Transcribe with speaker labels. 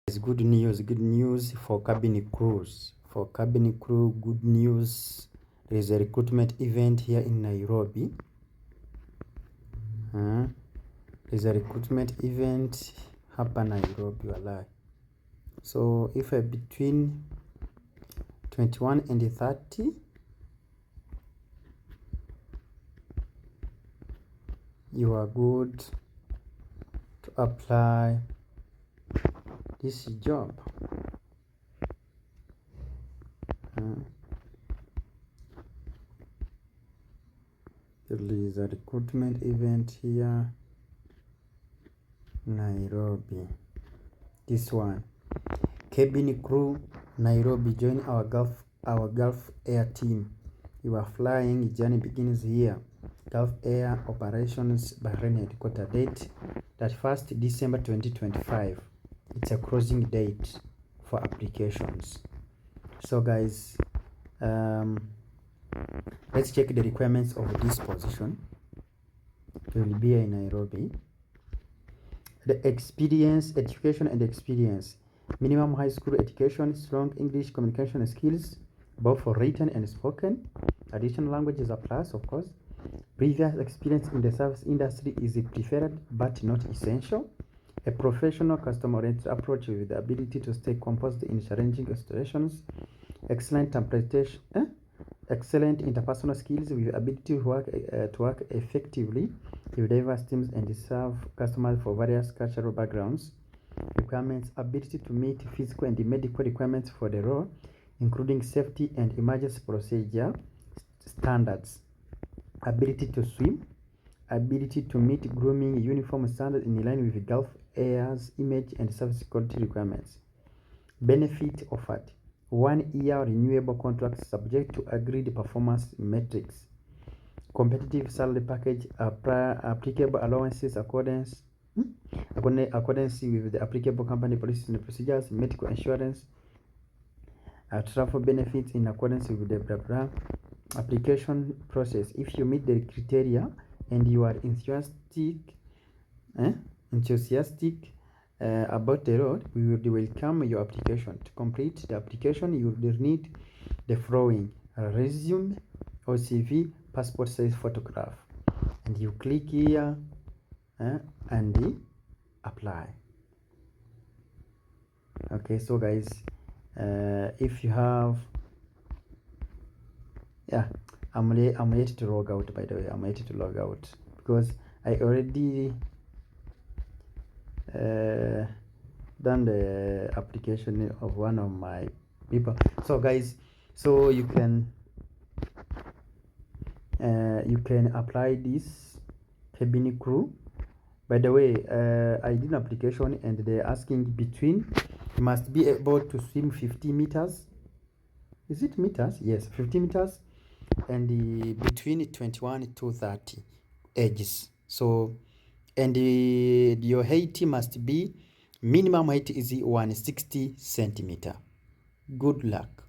Speaker 1: It's good news for cabin crews. For cabin crew, good news. There is a recruitment event here in Nairobi. There's a recruitment event hapa Nairobi, walai. So if between 21 and 30, you are good to apply this job. There is a recruitment event here, Nairobi. This one, cabin crew, Nairobi. Join our Gulf Air team. You are flying. Journey begins here. Gulf Air Operations Bahrain headquarter. Date 31st December 2025. It's a closing date for applications. So guys, let's check the requirements of this position. It will be in Nairobi. The experience, education and experience. Minimum high school education, strong English communication skills, both for written and spoken. Additional languages are plus, of course. Previous experience in the service industry is preferred but not essential. A professional, customer-oriented approach with the ability to stay composed in challenging situations. Excellent interpersonal skills with the ability to work effectively with diverse teams and serve customers for various cultural backgrounds. Requirements: ability to meet physical and medical requirements for the role, including safety and emergency procedure standards. Ability to swim. Ability to meet grooming uniform standards in line with Gulf Air's image and service quality requirements. Benefit offered: 1 year renewable contract subject to agreed performance metrics. Competitive salary package, applicable allowances accordance with the applicable company policies and procedures, medical insurance, travel benefits in accordance with the blah blah. Application process: if you meet the criteria and you are enthusiastic about the road, we will welcome your application. To complete the application, you will need the following: resume or CV, passport size photograph, and you click here and apply. Okay, so guys, if you have, I'm yet to log out. By the way, I'm yet to log out because I already done the application of one of my people. So guys, so you can apply this cabin crew. By the way, I did an application and they're asking between, you must be able to swim 50 meters. Is it meters? Yes, 50 meters, and between 21 to 30 ages. So, and your height must be, minimum height is 160 centimeter. Good luck.